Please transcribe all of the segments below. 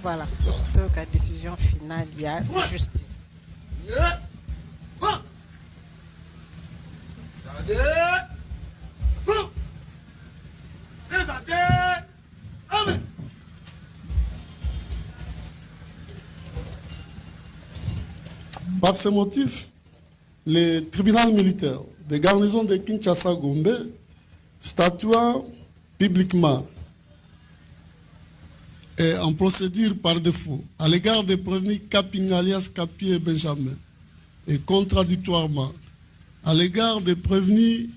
Voilà. Donc, la décision finale, il y a justice. Par ce motif, le tribunal militaire de garnison de Kinshasa-Gombe statua publiquement et en procédure par défaut à l'égard des prévenus Kaping alias Kapi et Benjamin et contradictoirement à l'égard des prévenus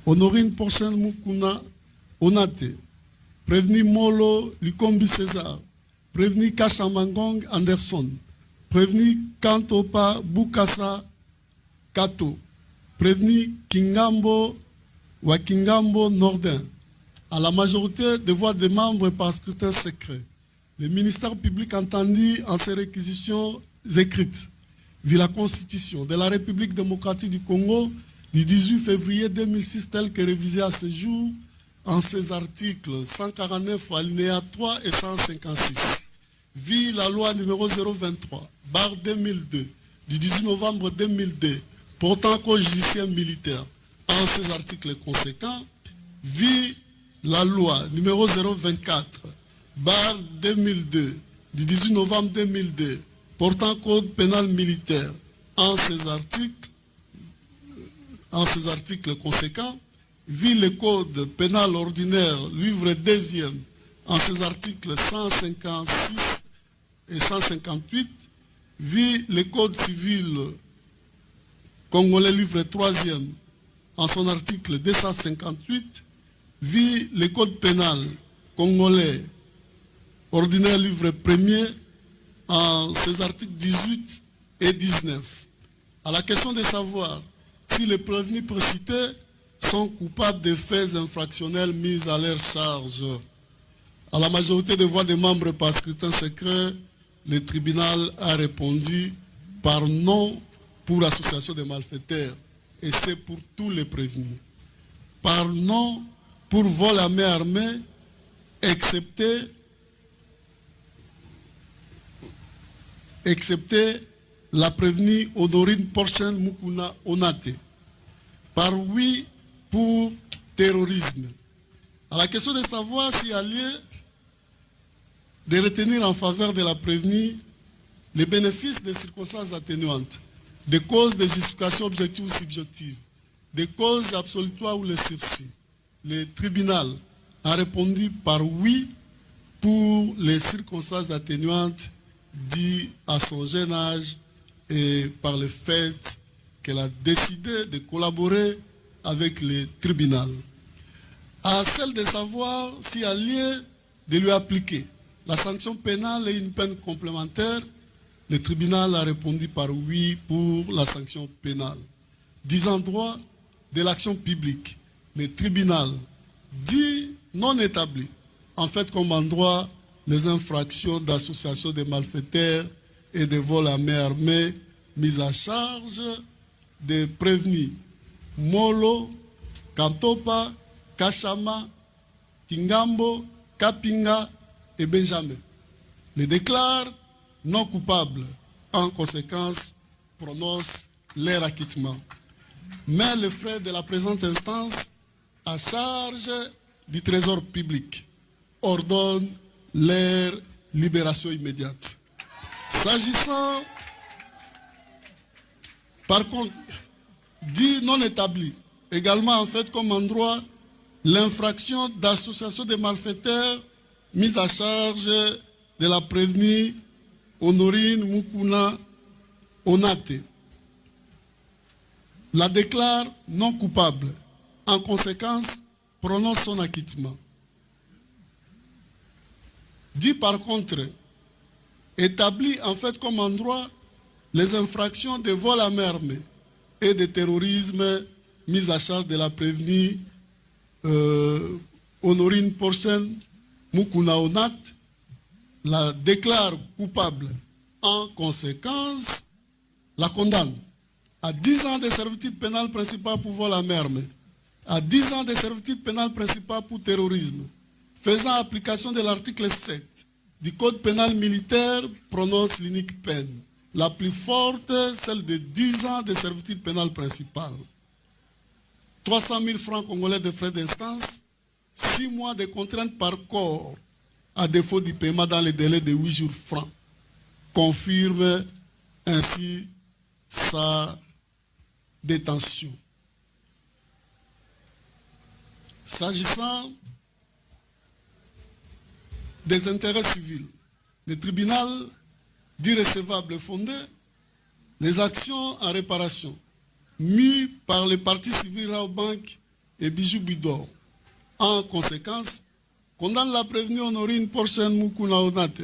Honorine Porchen Mukuna Onate, prévenu Molo Lukombi César, prévenu Kashamangong Anderson, prévenu Kantopa Bukasa Kato, prévenu Kingambo Wakingambo Nordin, à la majorité des voix des membres par scrutin secret. Le ministère public entendit en ces réquisitions écrites, vu la Constitution de la République démocratique du Congo du 18 février 2006, telle que révisée à ce jour en ses articles 149 alinéa 3 et 156. Vit la loi numéro 023/2002 du 18 novembre 2002 portant code judiciaire militaire en ses articles conséquents. Vit la loi numéro 024/2002 du 18 novembre 2002 portant code pénal militaire en ses articles conséquents. Vit le code pénal ordinaire, livre 2e, en ses articles 156 et 158, vit le code civil congolais, livre 3e, en son article 258, vit le code pénal congolais ordinaire, livre 1er, en ses articles 18 et 19. À la question de savoir si les prévenus précités sont coupables des faits infractionnels mis à leur charge, à la majorité des voix des membres par scrutin secret, le tribunal a répondu par non pour association de malfaiteurs, et c'est pour tous les prévenus. Par non pour vol à main armée, excepté la prévenue Honorine Porchen Mukuna Onate. Par oui pour terrorisme. À la question de savoir s'il y a lieu de retenir en faveur de la prévenue les bénéfices des circonstances atténuantes, des causes de justification objective ou subjective, des causes absolutoires ou les sursis, le tribunal a répondu par oui pour les circonstances atténuantes dues à son jeune âge et par le fait qu'elle a décidé de collaborer avec le tribunal. À celle de savoir s'il y a lieu de lui appliquer la sanction pénale et une peine complémentaire, le tribunal a répondu par oui pour la sanction pénale. Disant droit de l'action publique, le tribunal dit non établi, en fait comme en droit les infractions d'association de malfaiteurs et de vol à main armée mises à charge des prévenus Molo, Kantopa, Kashama, Kingambo, Kapinga et Benjamin. Les déclare non coupables. En conséquence, prononce leur acquittement. Mais les frais de la présente instance, à charge du trésor public, ordonnent leur libération immédiate. S'agissant, par contre, dit non établi, également en fait comme en droit, l'infraction d'association de malfaiteurs mise à charge de la prévenue Honorine Mukuna Onate. La déclare non coupable. En conséquence, prononce son acquittement. Dit par contre, établit en fait comme en droit les infractions de vol à main armée et de terrorisme mises à charge de la prévenue Honorine Porchen Mukuna Onate, la déclare coupable. En conséquence, la condamne à 10 ans de servitude pénale principale pour vol à main armée, à 10 ans de servitude pénale principale pour terrorisme, faisant application de l'article 7 du Code pénal militaire prononce l'unique peine, la plus forte, celle de 10 ans de servitude pénale principale. 300 000 francs congolais de frais d'instance, 6 mois de contraintes par corps, à défaut du paiement dans les délais de 8 jours francs, confirme ainsi sa détention. S'agissant des intérêts civils, le tribunal dit recevable fondé les actions en réparation mises par les parties civiles Raobank et Bijou Bidor. En conséquence, condamne la prévenue Honorine Porchen Mukuna Onate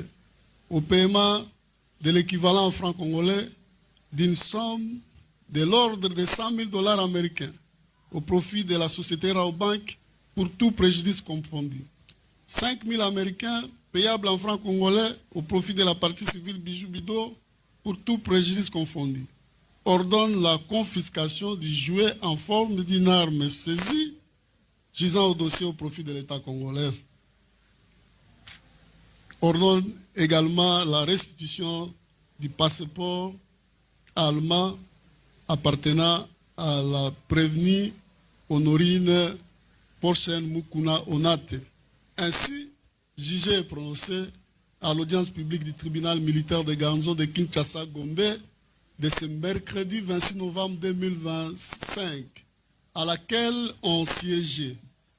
au paiement de l'équivalent en francs congolais d'une somme de l'ordre de 100 000 $ américains au profit de la société Raobank pour tout préjudice confondu. 5 000 Américains payables en francs congolais au profit de la partie civile Bijou Bidor pour tout préjudice confondu. Ordonne la confiscation du jouet en forme d'une arme saisie gisant au dossier au profit de l'État congolais. Ordonne également la restitution du passeport allemand appartenant à la prévenue Honorine Porchen Mukuna Onate. Ainsi, jugé et prononcé à l'audience publique du tribunal militaire de garnison de Kinshasa Gombe de ce mercredi 26 novembre 2025, à laquelle ont siégé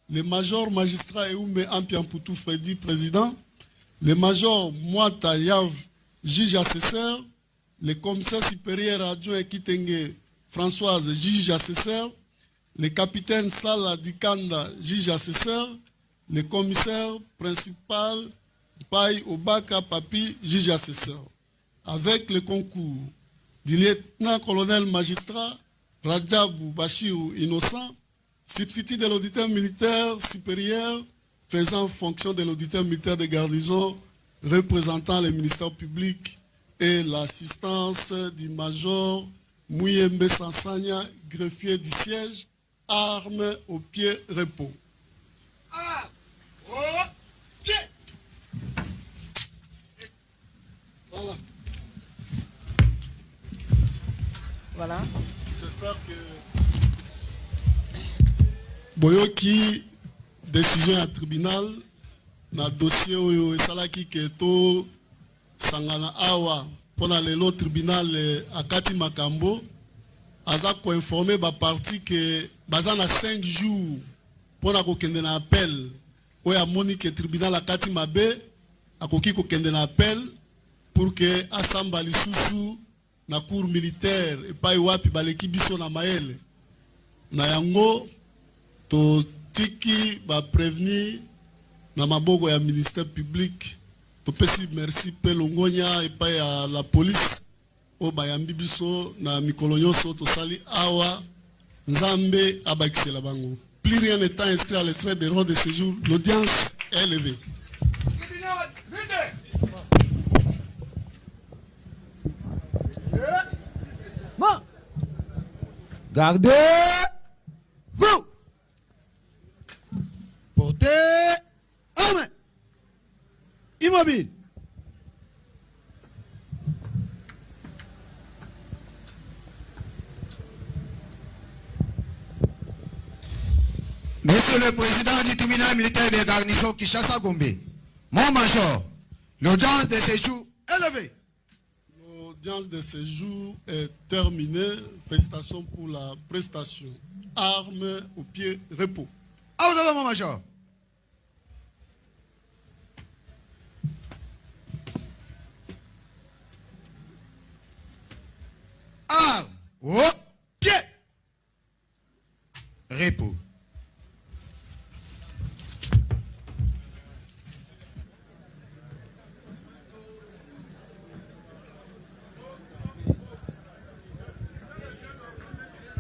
le major magistrat Eoume Ampiampoutou Freddy, président, le major Mwata Yav, juge assesseur, le commissaire supérieur adjoint Kitenge Françoise, juge assesseur, le capitaine Sala Dikanda, juge assesseur, le commissaire principal Pai Obaka Papi, juge assesseur, avec le concours du lieutenant-colonel magistrat Rajabou Bachirou Innocent, substitut de l'auditeur militaire supérieur faisant fonction de l'auditeur militaire de garnison représentant le ministère public et l'assistance du major Mouyembe Sansanya, greffier du siège, armes au pied repos. Voilà. Voilà. J'espère que Boyoki, décision à tribunal, na dossier oyo esalaki keto sangana awa pona lelo tribunal akati makambo aza ko informer ba parti que baza na 5 jours pona ko kende na appel oyo amoni que tribunal akati mabe akoki ko kende na appel pour que asamba lisusu na cour militaire epai wapi baleki biso na maele na yango to tiki ba prévenir na maboko ya ministère public to pesi merci pe longonya epai ya la police o bayambi biso na mikolo nyonso to sali awa nzambe abakisela bango. Plus rien n'étant inscrit à l'extrait des droits de séjour, l'audience est levée. Gardez-vous. Portez en main. Immobile. Monsieur le Président du tribunal militaire de garnison Kinshasa Gombe, mon major, l'audience de séjour est levée. L'audience de séjour est terminée. Félicitations pour la prestation. Armes au pied repos. À vous avez, mon major. Armes au pied. Repos.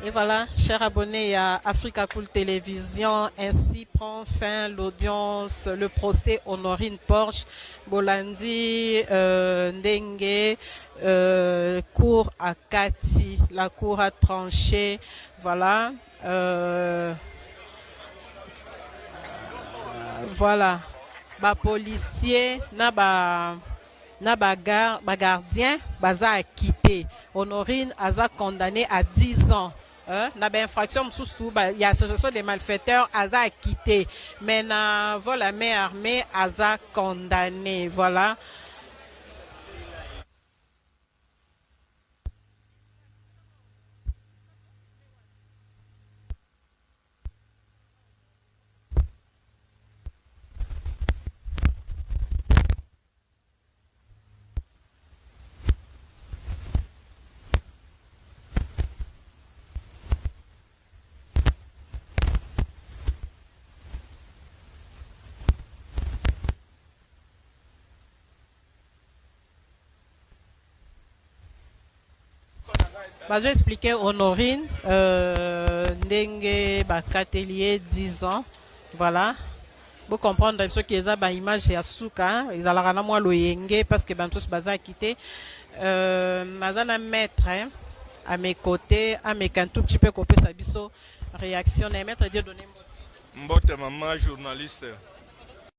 Et voilà, chers abonnés à Africa Cool Télévision, ainsi prend fin l'audience, le procès Honorine Porche, Bolandi, Ndenge, cour à Kati, la cour a tranché, voilà. Voilà, ba policier na gardien baza acquitté. Honorine aza condamné à 10 ans. Na ba infraction sous il y a association des malfaiteurs aza acquitté. Mais na vol à main armée aza condamné. Voilà. Je vais expliquer Honorine, Ndenge Bakatelier 10 ans, voilà. Vous comprendre ce qui est là, image et Asuka, ils allaient moi loyenge parce que tous baza quitté. Mazana maître à mes côtés, à mes un tout petit peu copier sa biso réaction et maître Dieu donner mbote maman journaliste.